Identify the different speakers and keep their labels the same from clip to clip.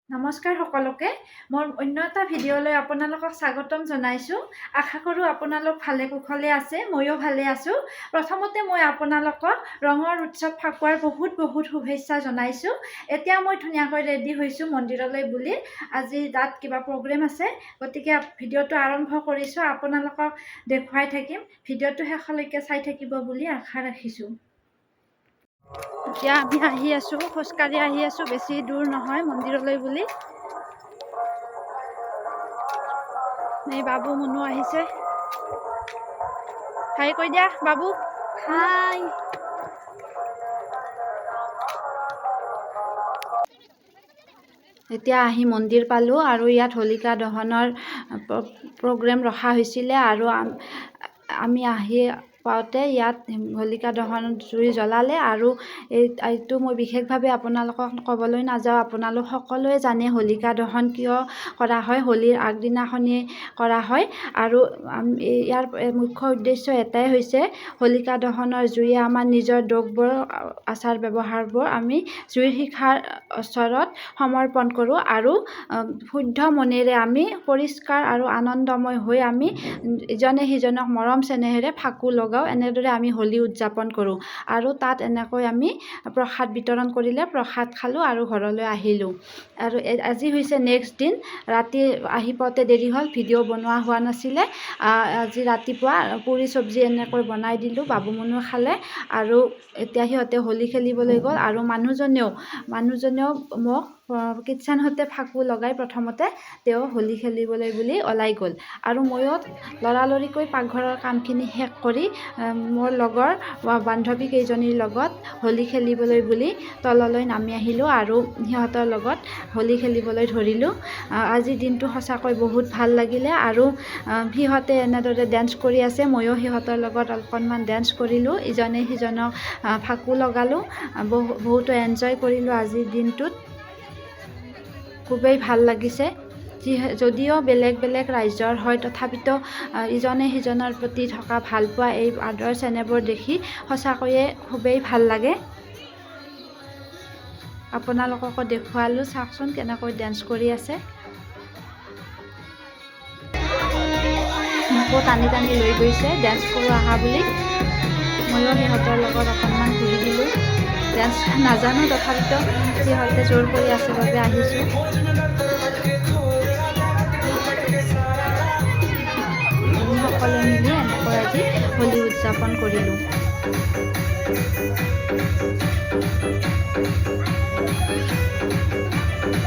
Speaker 1: নমস্কাৰ সকলোকে মোৰ অন্য এটা ভিডিঅ'লৈ আপোনালোকক স্বাগতম জনাইছোঁ। আশা কৰোঁ আপোনালোক ভালে কুশলে আছে, ময়ো ভালে আছোঁ। প্ৰথমতে মই আপোনালোকক ৰঙৰ উৎসৱ ফাকুৱাৰ বহুত শুভেচ্ছা জনাইছোঁ। এতিয়া মই ধুনীয়াকৈ ৰেডি হৈছোঁ মন্দিৰলৈ বুলি। আজি তাত কিবা প্ৰগ্ৰেম আছে, গতিকে ভিডিঅ'টো আৰম্ভ কৰিছোঁ। আপোনালোকক দেখুৱাই থাকিম, ভিডিঅ'টো শেষলৈকে চাই থাকিব বুলি আশা ৰাখিছোঁ। এতিয়া আমি আহি আছোঁ, খোজকাঢ়ি আহি আছোঁ, বেছি দূৰ নহয় মন্দিৰলৈ বুলি। এই বাবু মুনু আহিছে, হাই কৈ দিয়া বাবু। হাই। এতিয়া আহি মন্দিৰ পালোঁ আৰু ইয়াত হোলিকা দহনৰ প্ৰগ্ৰেম ৰখা হৈছিলে আৰু আমি আহি পাওঁতে ইয়াত হোলিকা দহন জুই জ্বলালে। আৰু এইটো মই বিশেষভাৱে আপোনালোকক ক'বলৈ নাযাওঁ, আপোনালোক সকলোৱে জানে হোলিকা দহন কিয় কৰা হয়, হোলীৰ আগদিনাখনি কৰা হয়। আৰু ইয়াৰ মুখ্য উদ্দেশ্য এটাই হৈছে হোলিকা দহনৰ জুয়ে আমাৰ নিজৰ দোষবোৰ, আচাৰ ব্যৱহাৰবোৰ আমি জুইৰ শিখাৰ ওচৰত সমৰ্পণ কৰোঁ আৰু শুদ্ধ মনেৰে আমি পৰিষ্কাৰ আৰু আনন্দময় হৈ আমি ইজনে সিজনক মৰম চেনেহেৰে ফাকু লগাওঁ। এনেদৰে আমি হোলী উদযাপন কৰোঁ আৰু তাত এনেকৈ আমি প্ৰসাদ বিতৰণ কৰিলে প্ৰসাদ খালোঁ আৰু ঘৰলৈ আহিলোঁ। আৰু আজি হৈছে নেক্সট দিন। ৰাতি আহি পাওঁতে দেৰি হ'ল, ভিডিঅ' বনোৱা হোৱা নাছিলে। আজি ৰাতিপুৱা পুৰি চব্জি এনেকৈ বনাই দিলোঁ, বাবু মুনু খালে আৰু এতিয়া সিহঁতে হোলী খেলিবলৈ গ'ল। আৰু মানুহজনেও মোক কিটচেনতে ফাকু লগাই প্ৰথমতে তেওঁ হোলী খেলিবলৈ বুলি ওলাই গ'ল। আৰু ময়ো লৰালৰিকৈ পাকঘৰৰ কামখিনি শেষ কৰি মোৰ লগৰ বান্ধৱী কেইজনীৰ লগত হোলী খেলিবলৈ বুলি তললৈ নামি আহিলোঁ আৰু সিহঁতৰ লগত হোলী খেলিবলৈ ধৰিলোঁ। আজি দিনটো সঁচাকৈ বহুত ভাল লাগিলে আৰু সিহঁতে এনেদৰে ডেন্স কৰি আছে, ময়ো সিহঁতৰ লগত অকণমান ডেন্স কৰিলোঁ, ইজনে সিজনক ফাকু লগালোঁ, বহুতো এনজয় কৰিলোঁ আজিৰ দিনটোত। খুবেই ভাল লাগিছে। যদিও বেলেগ বেলেগ ৰাজ্যৰ হয়, তথাপিতো ইজনে সিজনৰ প্ৰতি থকা ভালপোৱা, এই আদৰ চেনেহবোৰ দেখি সঁচাকৈয়ে খুবেই ভাল লাগে। আপোনালোককো দেখুৱালোঁ, চাওকচোন কেনেকৈ ডেন্স কৰি আছে। মোকো টানি টানি লৈ গৈছে ডেন্স কৰোঁ আহা বুলি। ময়ো সিহঁতৰ লগত অকণমান ঘূৰি দিলোঁ। ডেন্স নাজানো, তথাপিতো সিহঁতে জোৰ কৰি আছে বাবে আহিছোঁ। আমি সকলোৱে মিলি এনেকৈ আজি হোলী উদযাপন কৰিলোঁ।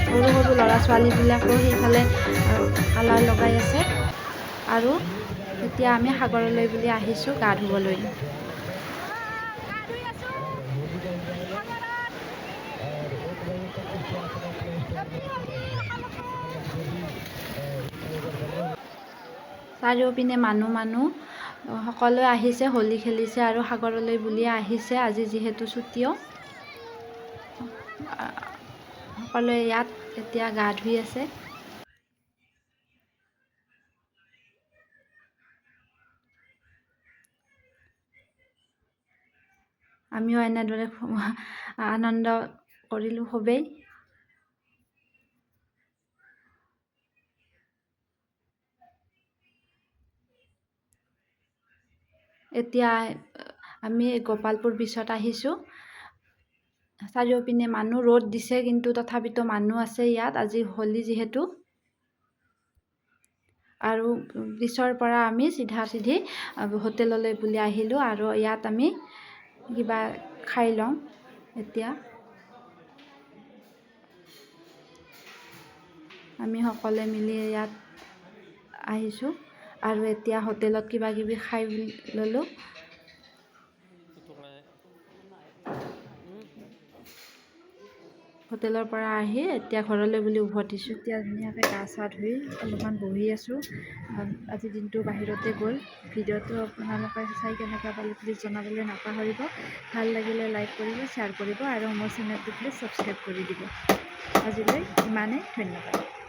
Speaker 1: সৰু সৰু ল'ৰা ছোৱালীবিলাকেও সেইফালে কালাৰ লগাই আছে। আৰু এতিয়া আমি সাগৰলৈ বুলি আহিছোঁ গা ধুবলৈ। চাৰিওপিনে মানুহ সকলোৱে আহিছে, হোলী খেলিছে আৰু সাগৰলৈ বুলিয়ে আহিছে। আজি যিহেতু ছুটিও, সকলোৱে ইয়াত এতিয়া গা ধুই আছে। আমিও এনেদৰে আনন্দ কৰিলোঁ খুবেই। এতিয়া আমি গোপালপুৰ বিচত আহিছোঁ। চাৰিওপিনে মানুহ, ৰ'দ দিছে কিন্তু তথাপিতো মানুহ আছে ইয়াত আজি হোলী যিহেতু। আৰু বিচৰ পৰা আমি চিধা হোটেললৈ বুলি আহিলোঁ আৰু ইয়াত আমি কিবা খাই লওঁ এতিয়া। আমি সকলোৱে মিলি ইয়াত আহিছোঁ আৰু এতিয়া হোটেলত কিবা কিবি খাই ল'লোঁ। হোটেলৰ পৰা আহি এতিয়া ঘৰলৈ বুলি উভতিছোঁ। এতিয়া ধুনীয়াকৈ গা চা ধুই অলপমান বহি আছোঁ। আজি দিনটো বাহিৰতে গ'ল। ভিডিঅ'টো আপোনালোকে চাই কেনেকুৱা পালে প্লিজ জনাবলৈ নাপাহৰিব। ভাল লাগিলে লাইক কৰিব, শ্বেয়াৰ কৰিব আৰু মোৰ চেনেলটো প্লিজ ছাবস্ক্ৰাইব কৰি দিব। আজিলৈ ইমানেই, ধন্যবাদ।